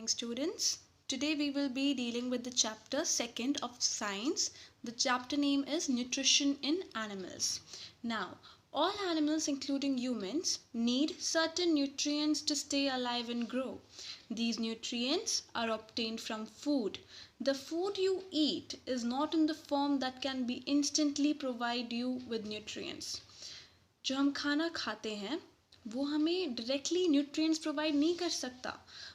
students. Today we will be dealing with the chapter 2nd of science. The chapter name is Nutrition in Animals. Now, all animals including humans need certain nutrients to stay alive and grow. These nutrients are obtained from food. The food you eat is not in the form that can be instantly provide you with nutrients. जो हम खाना खाते हैं वो हमें directly nutrients provide नहीं कर सकता.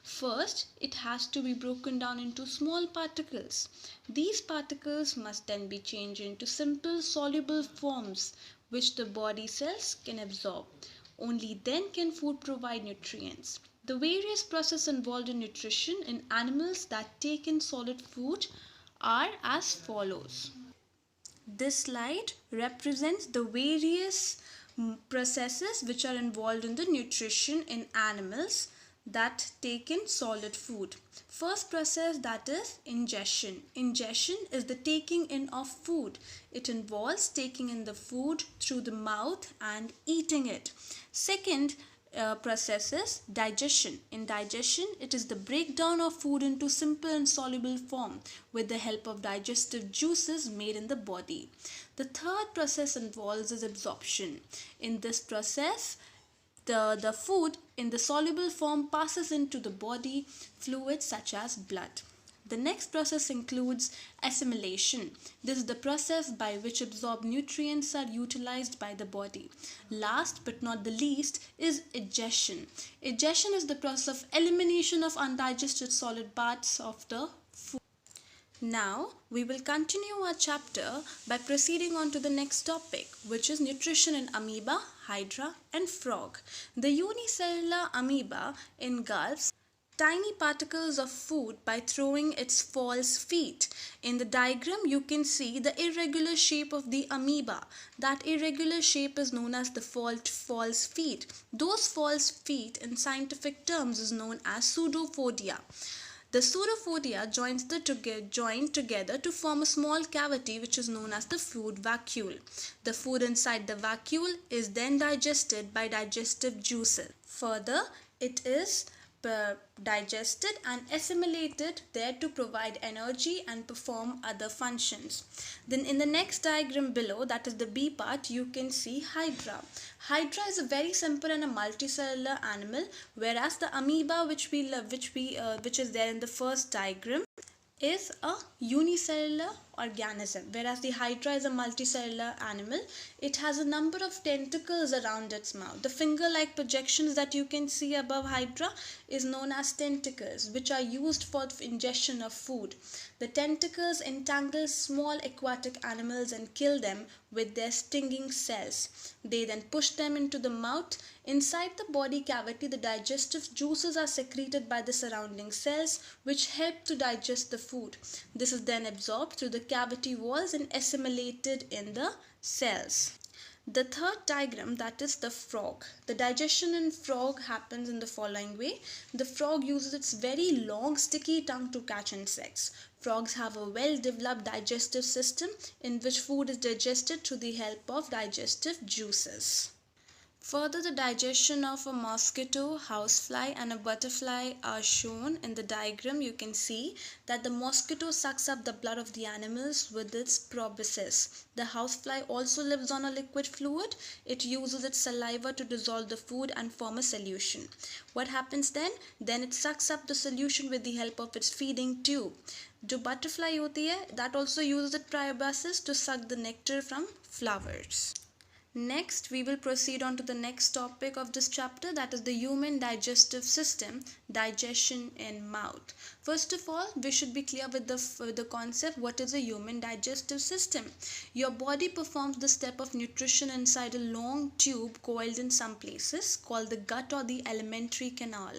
First it has to be broken down into small particles. These particles must then be changed into simple soluble forms which the body cells can absorb. Only then can food provide nutrients. The various processes involved in nutrition in animals that take in solid food are as follows. This slide represents the various processes which are involved in the nutrition in animals that take in solid food. First process, that is ingestion. Ingestion is the taking in of food. It involves taking in the food through the mouth and eating it. Second process is digestion. In digestion, it is the breakdown of food into simple and soluble form with the help of digestive juices made in the body. The third process involves is absorption. In this process, the food in the soluble form passes into the body fluids such as blood. The next process includes assimilation. This is the process by which absorbed nutrients are utilized by the body. Last but not the least is egestion. Egestion is the process of elimination of undigested solid parts of the food. Now we will continue our chapter by proceeding on to the next topic, which is nutrition in amoeba, hydra and frog. The unicellular amoeba engulfs tiny particles of food by throwing its false feet. In the diagram, you can see the irregular shape of the amoeba. That irregular shape is known as the false feet. Those false feet in scientific terms is known as pseudopodia. The pseudopodia join together to form a small cavity which is known as the food vacuole. The food inside the vacuole is then digested by digestive juices. Further, it is digested and assimilated there to provide energy and perform other functions. Then in the next diagram below, that is the B part, you can see hydra. Hydra is a very simple and a multicellular animal, whereas the amoeba which is there in the first diagram is a unicellular organism, whereas the hydra is a multicellular animal. It has a number of tentacles around its mouth. The finger-like projections that you can see above hydra is known as tentacles, which are used for ingestion of food. The tentacles entangle small aquatic animals and kill them with their stinging cells. They then push them into the mouth. Inside the body cavity, the digestive juices are secreted by the surrounding cells, which help to digest the food. This is then absorbed through the cavity walls and assimilated in the cells. The third diagram, that is the frog. The digestion in frog happens in the following way. The frog uses its very long sticky tongue to catch insects. Frogs have a well-developed digestive system in which food is digested through the help of digestive juices. Further, the digestion of a mosquito, housefly and a butterfly are shown in the diagram. You can see that the mosquito sucks up the blood of the animals with its proboscis. The housefly also lives on a liquid fluid. It uses its saliva to dissolve the food and form a solution. What happens then? Then it sucks up the solution with the help of its feeding tube. जो butterfly होती है, that also uses its proboscis to suck the nectar from flowers. Next, we will proceed on to the next topic of this chapter, that is the human digestive system, digestion in mouth. First of all, we should be clear with the concept, what is a human digestive system? Your body performs the step of nutrition inside a long tube coiled in some places called the gut or the alimentary canal.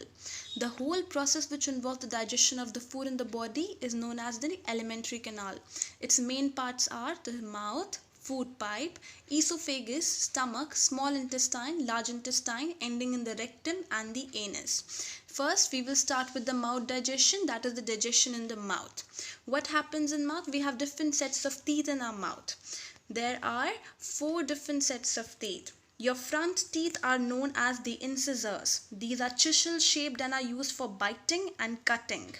The whole process which involves the digestion of the food in the body is known as the alimentary canal. Its main parts are the mouth, food pipe, esophagus, stomach, small intestine, large intestine, ending in the rectum and the anus. First, we will start with the mouth digestion, that is the digestion in the mouth. What happens in mouth? We have different sets of teeth in our mouth. There are 4 different sets of teeth. Your front teeth are known as the incisors. These are chisel shaped and are used for biting and cutting.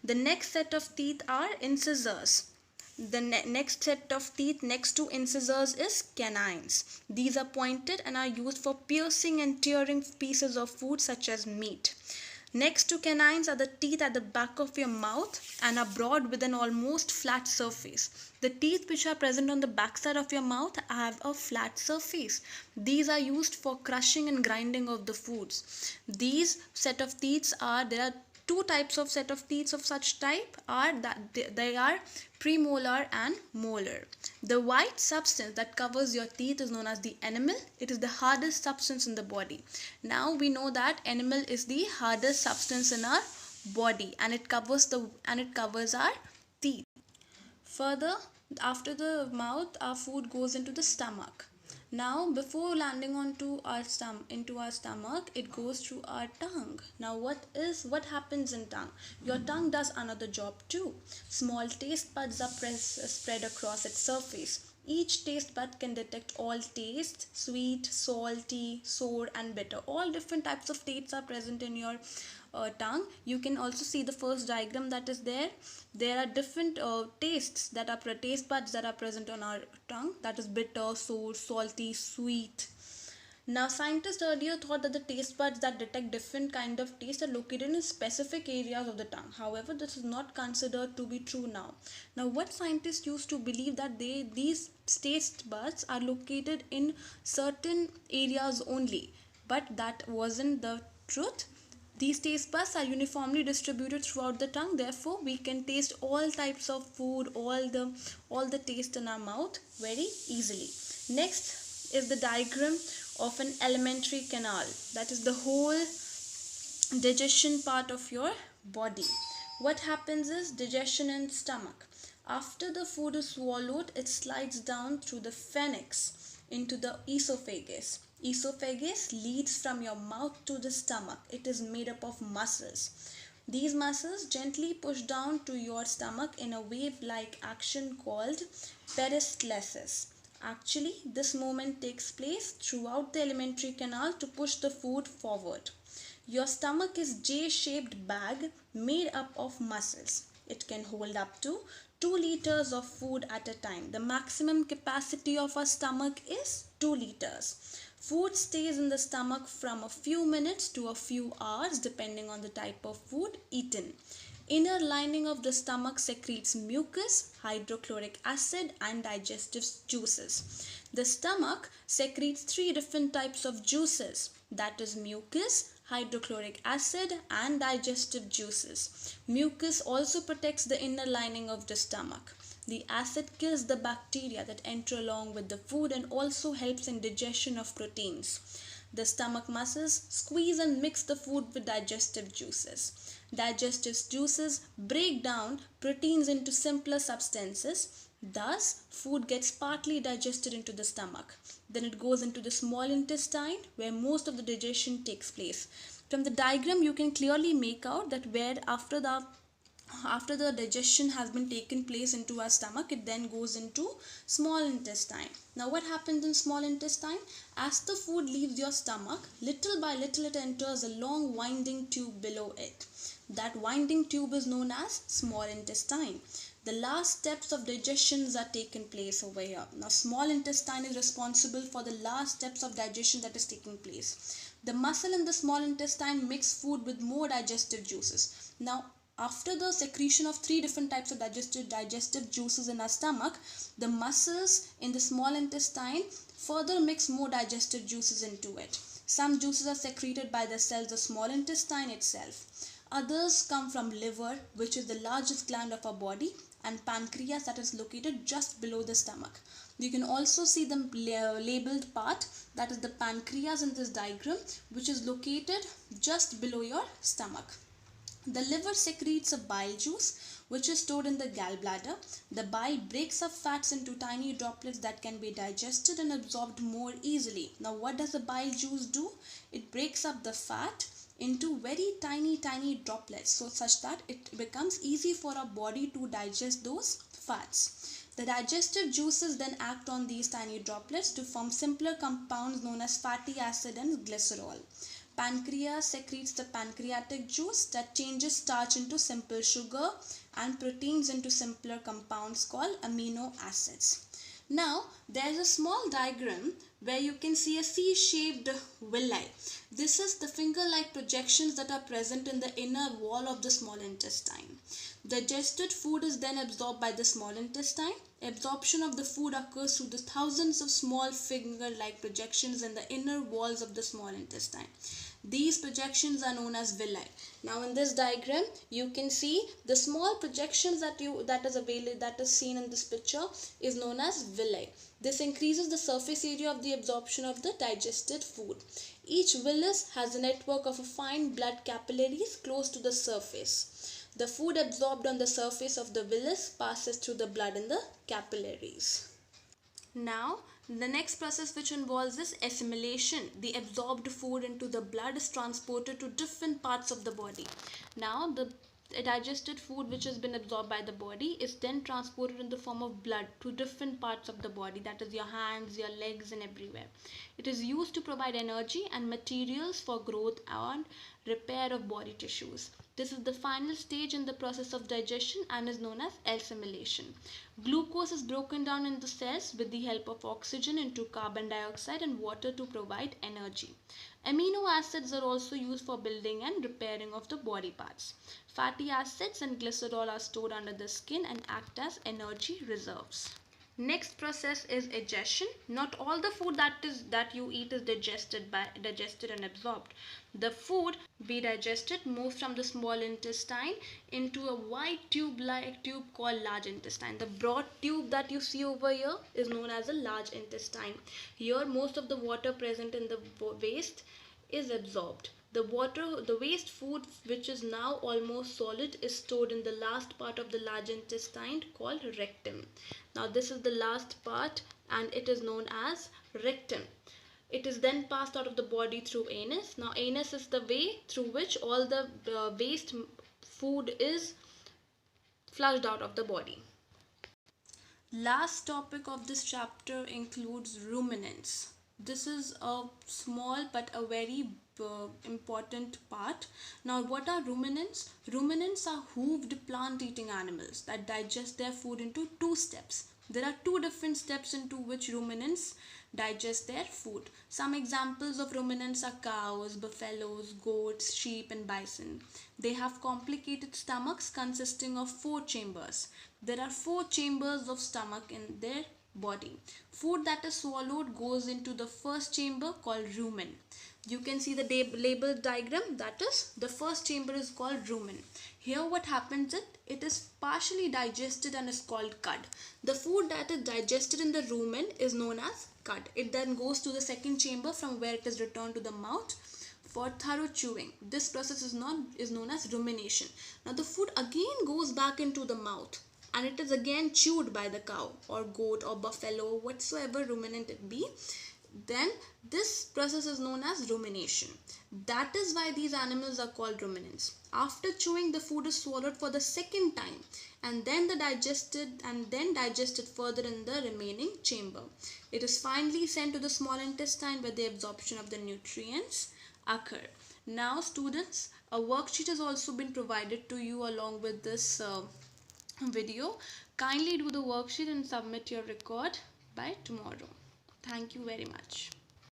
The next set of teeth are incisors. The next set of teeth next to incisors is canines. These are pointed and are used for piercing and tearing pieces of food such as meat. Next to canines are the teeth at the back of your mouth and are broad with an almost flat surface. The teeth which are present on the back side of your mouth have a flat surface. These are used for crushing and grinding of the foods. These set of teeth there are two types of set of teeth of such type are that they are premolar and molar. The white substance that covers your teeth is known as the enamel. It is the hardest substance in the body. Now we know that enamel is the hardest substance in our body and it covers our teeth. Further, after the mouth, our food goes into the stomach. Now, before landing into our stomach, it goes through our tongue. Now, what happens in tongue? Your tongue does another job too. Small taste buds are spread across its surface. Each taste bud can detect all tastes: sweet, salty, sour, and bitter. All different types of tastes are present in your tongue. You can also see the first diagram that is there. There are different taste buds that are present on our tongue, that is bitter, sour, salty, sweet. Now scientists earlier thought that the taste buds that detect different kind of taste are located in specific areas of the tongue. However, this is not considered to be true now. Now what scientists used to believe that these taste buds are located in certain areas only, but that wasn't the truth. These taste buds are uniformly distributed throughout the tongue. Therefore, we can taste all types of food, all the taste in our mouth very easily. Next is the diagram of an alimentary canal. That is the whole digestion part of your body. What happens is digestion in stomach. After the food is swallowed, it slides down through the pharynx into the esophagus. Esophagus leads from your mouth to the stomach. It is made up of muscles. These muscles gently push down to your stomach in a wave-like action called peristalsis. Actually, this movement takes place throughout the alimentary canal to push the food forward. Your stomach is J-shaped bag made up of muscles. It can hold up to 2 liters of food at a time. The maximum capacity of our stomach is 2 liters. Food stays in the stomach from a few minutes to a few hours depending on the type of food eaten. Inner lining of the stomach secretes mucus, hydrochloric acid and digestive juices. The stomach secretes 3 different types of juices, that is mucus, hydrochloric acid and digestive juices. Mucus also protects the inner lining of the stomach. The acid kills the bacteria that enter along with the food and also helps in digestion of proteins. The stomach muscles squeeze and mix the food with digestive juices. Digestive juices break down proteins into simpler substances. Thus, food gets partly digested into the stomach. Then it goes into the small intestine where most of the digestion takes place. From the diagram, you can clearly make out that where after the digestion has been taken place into our stomach, it then goes into small intestine. Now what happens in small intestine? As the food leaves your stomach, little by little it enters a long winding tube below it. That winding tube is known as small intestine. The last steps of digestions are taken place over here. Now small intestine is responsible for the last steps of digestion that is taking place. The muscle in the small intestine mix food with more digestive juices. Now after the secretion of 3 different types of digestive juices in our stomach, the muscles in the small intestine further mix more digestive juices into it. Some juices are secreted by the cells of small intestine itself. Others come from liver, which is the largest gland of our body, and pancreas that is located just below the stomach. You can also see the labeled part, that is the pancreas in this diagram, which is located just below your stomach. The liver secretes a bile juice which is stored in the gallbladder. The bile breaks up fats into tiny droplets that can be digested and absorbed more easily. Now what does the bile juice do? It breaks up the fat into very tiny droplets so such that it becomes easy for our body to digest those fats. The digestive juices then act on these tiny droplets to form simpler compounds known as fatty acid and glycerol. Pancreas secretes the pancreatic juice that changes starch into simple sugar and proteins into simpler compounds called amino acids. Now, there's a small diagram where you can see a C-shaped villi. This is the finger-like projections that are present in the inner wall of the small intestine. Digested food is then absorbed by the small intestine. Absorption of the food occurs through the thousands of small finger-like projections in the inner walls of the small intestine. These projections are known as villi. Now in this diagram you can see the small projections that is seen in this picture is known as villi. This increases the surface area of the absorption of the digested food. Each villus has a network of fine blood capillaries close to the surface. The food absorbed on the surface of the villus passes through the blood in the capillaries. Now, the next process which involves is assimilation. The absorbed food into the blood is transported to different parts of the body. Now, the digested food which has been absorbed by the body is then transported in the form of blood to different parts of the body, that is your hands, your legs and everywhere. It is used to provide energy and materials for growth and repair of body tissues. This is the final stage in the process of digestion and is known as assimilation. Glucose is broken down in the cells with the help of oxygen into carbon dioxide and water to provide energy. Amino acids are also used for building and repairing of the body parts. Fatty acids and glycerol are stored under the skin and act as energy reserves. Next process is digestion. Not all the food that you eat is digested and absorbed. The food be digested moves from the small intestine into a wide tube-like tube called large intestine. The broad tube that you see over here is known as a large intestine. Here most of the water present in the waste is absorbed. The waste food, which is now almost solid, is stored in the last part of the large intestine called rectum. Now this is the last part and it is known as rectum. It is then passed out of the body through anus. Now anus is the way through which all the waste food is flushed out of the body. Last topic of this chapter includes ruminants. This is a small but a very important part. Now what are ruminants? Ruminants are hooved plant eating animals that digest their food into two steps. There are two different steps into which ruminants digest their food. Some examples of ruminants are cows, buffaloes, goats, sheep and bison. They have complicated stomachs consisting of 4 chambers. There are 4 chambers of stomach in their body. Food that is swallowed goes into the first chamber called rumen. You can see the labeled diagram, that is the first chamber is called rumen. Here what happens is it is partially digested and is called cud. The food that is digested in the rumen is known as cud. It then goes to the second chamber from where it is returned to the mouth for thorough chewing. This process is known as rumination. Now the food again goes back into the mouth and it is again chewed by the cow or goat or buffalo, whatsoever ruminant it be. Then this process is known as rumination. That is why these animals are called ruminants. After chewing, the food is swallowed for the second time and then digested further in the remaining chamber. It is finally sent to the small intestine where the absorption of the nutrients occur. Now students, a worksheet has also been provided to you along with this video. Kindly do the worksheet and submit your record by tomorrow. Thank you very much.